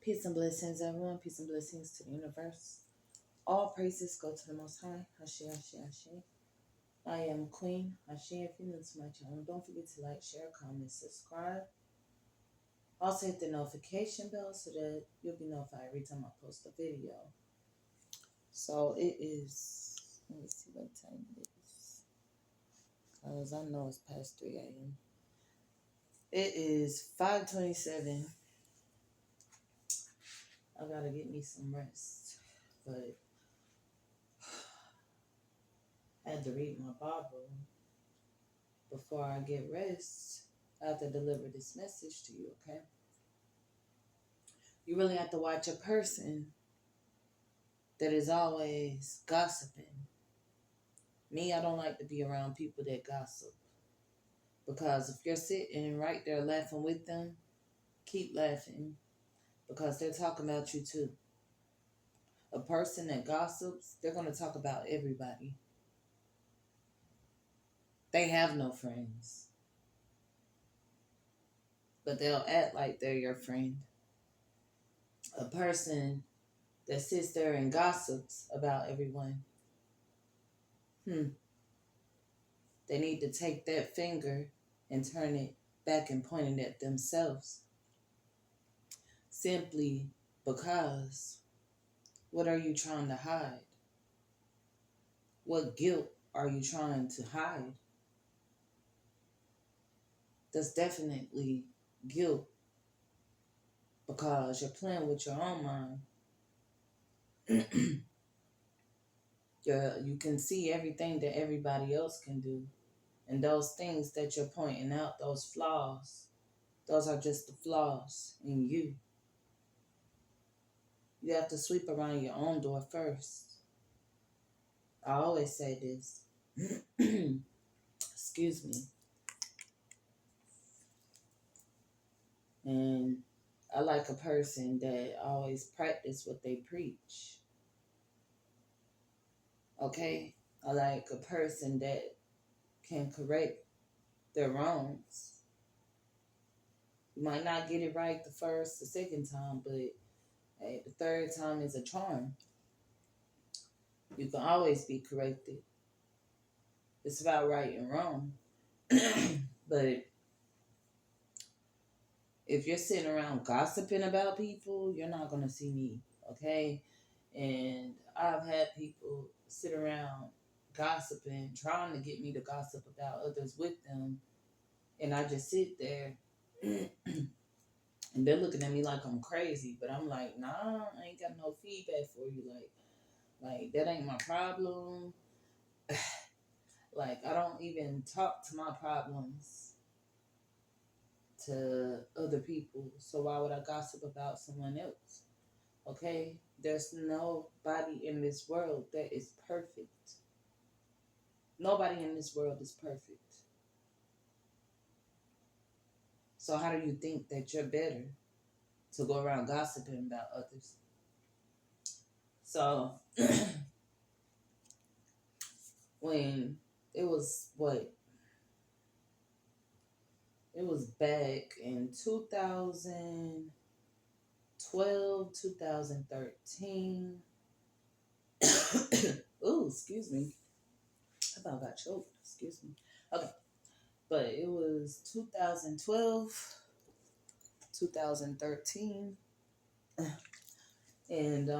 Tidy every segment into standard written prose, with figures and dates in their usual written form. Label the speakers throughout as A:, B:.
A: Peace and blessings, everyone. Peace and blessings to the universe. All praises go to the Most High. Ashe, Ashe, Ashe. I am Queen Ashe. If you're new to my channel, don't forget to like, share, comment, subscribe. Also hit the notification bell so that you'll be notified every time I post a video. So it is, let me see what time it is. Because I know it's past 3 a.m. It is 5:27. I gotta get me some rest. But I had to read my Bible before I get rest. I have to deliver this message to you, okay? You really have to watch a person that is always gossiping. Me, I don't like to be around people that gossip. Because if you're sitting right there laughing with them, keep laughing. Because they're talking about you too. A person that gossips, they're going to talk about everybody. They have no friends. But they'll act like they're your friend. A person that sits there and gossips about everyone. They need to take that finger and turn it back and point it at themselves. Simply because, what are you trying to hide? What guilt are you trying to hide? That's definitely guilt, because you're playing with your own mind. You can see everything that everybody else can do. And those things that you're pointing out, those flaws, those are just the flaws in you. You have to sweep around your own door first. I always say this. Excuse me. And I like a person that always practice what they preach. Okay? I like a person that can correct their wrongs. You might not get it right the first, the second time, but hey, the third time is a charm. You can always be corrected. It's about right and wrong. But if you're sitting around gossiping about people, you're not going to see me, okay? And I've had people sit around gossiping, trying to get me to gossip about others with them. And I just sit there and they're looking at me like I'm crazy. But I'm like, nah, I ain't got no feedback for you. Like that ain't my problem. Like, I don't even talk to my problems to other people. So why would I gossip about someone else? Okay? There's nobody in this world that is perfect. Nobody in this world is perfect. So how do you think that you're better to go around gossiping about others? So when it was it was back in 2012, 2013. Ooh, excuse me. I about got choked. Excuse me. Okay. But it was 2012, 2013. And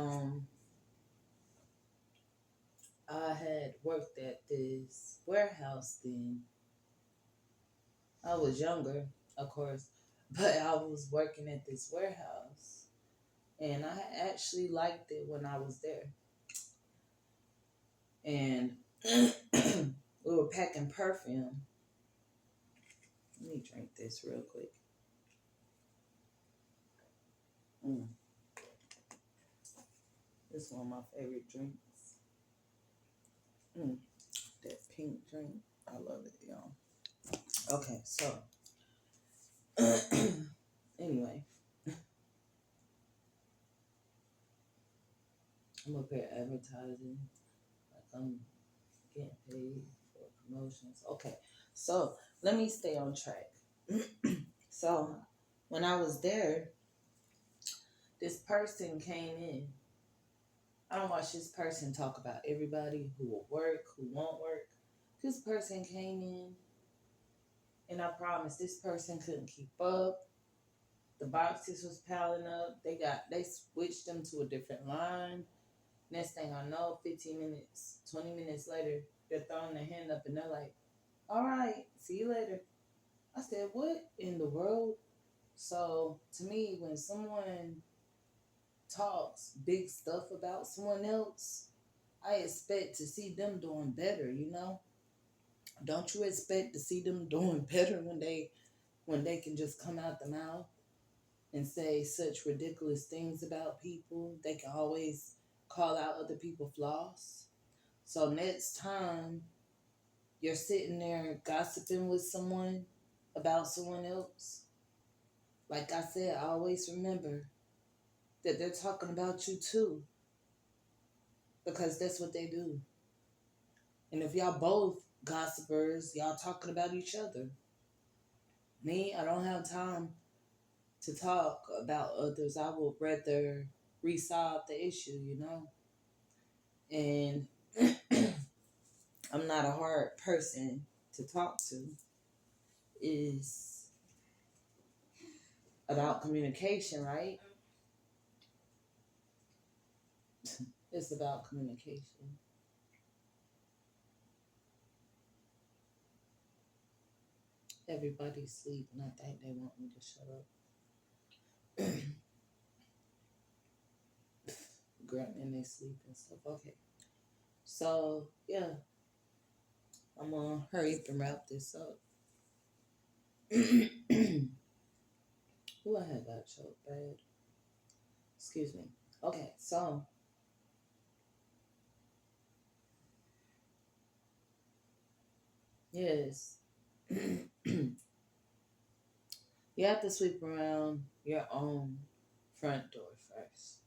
A: I had worked at this warehouse then. I was younger, of course, but I was working at this warehouse. And I actually liked it when I was there. And we were packing perfume. Let me drink this real quick. This is one of my favorite drinks. That pink drink. I love it, y'all. Okay, so anyway, I'm up here advertising. Like I'm getting paid for promotions. Okay, so let me stay on track. So when I was there, This person came in. I don't watch this person talk about everybody who will work, who won't work. This person came in, and I promise this person couldn't keep up. The boxes was piling up. They switched them to a different line. Next thing I know, 15 minutes, 20 minutes later, they're throwing their hand up and they're like, all right, see you later. I said, what in the world? So to me, when someone talks big stuff about someone else, I expect to see them doing better, you know? Don't you expect to see them doing better when they can just come out the mouth and say such ridiculous things about people? They can always call out other people's flaws. So next time you're sitting there gossiping with someone about someone else, like I said, always remember that they're talking about you too, because that's what they do. And if y'all both gossipers, y'all talking about each other. Me, I don't have time to talk about others. I would rather resolve the issue, you know? And I'm not a hard person to talk to. Is about communication, right? It's about communication. Everybody's sleeping. I think they want me to shut up. Grunting in their sleep and stuff. Okay. So, yeah, I'm going to hurry up and wrap this up. Who I had got choked bad. Excuse me. Okay, so yes. You have to sweep around your own front door first.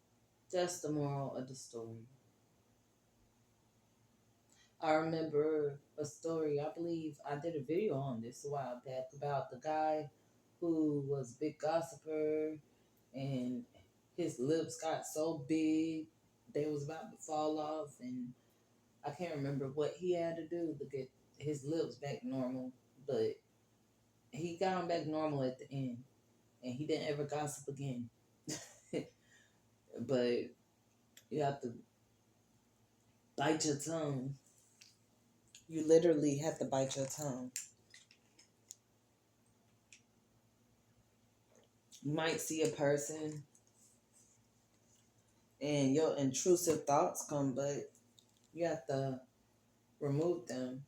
A: That's the moral of the story. I remember a story, I believe I did a video on this a while back about the guy who was a big gossiper and his lips got so big they was about to fall off, and I can't remember what he had to do to get his lips back normal, but he got them back normal at the end and he didn't ever gossip again. But you have to bite your tongue. You literally have to bite your tongue. You might see a person and your intrusive thoughts come, but you have to remove them.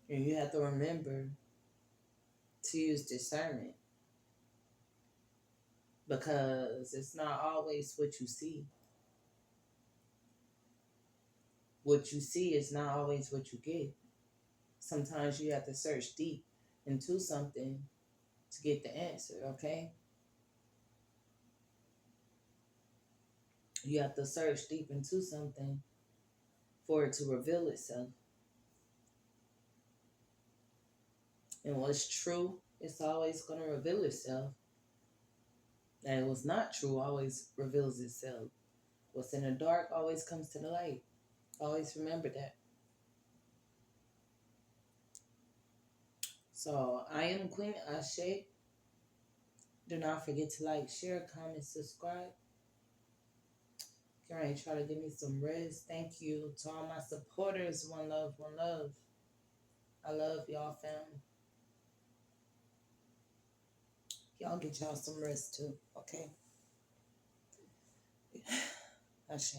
A: And you have to remember to use discernment, because it's not always what you see. What you see is not always what you get. Sometimes you have to search deep into something to get the answer, okay? You have to search deep into something for it to reveal itself. And what's true, it's always going to reveal itself. And what's not true always reveals itself. What's in the dark always comes to the light. Always remember that. So I am Queen Ashe. Do not forget to like, share, comment, subscribe. All right, try to give me some rest. Thank you to all my supporters. One love, one love. I love y'all, fam. Y'all get y'all some rest too, okay? Ashe.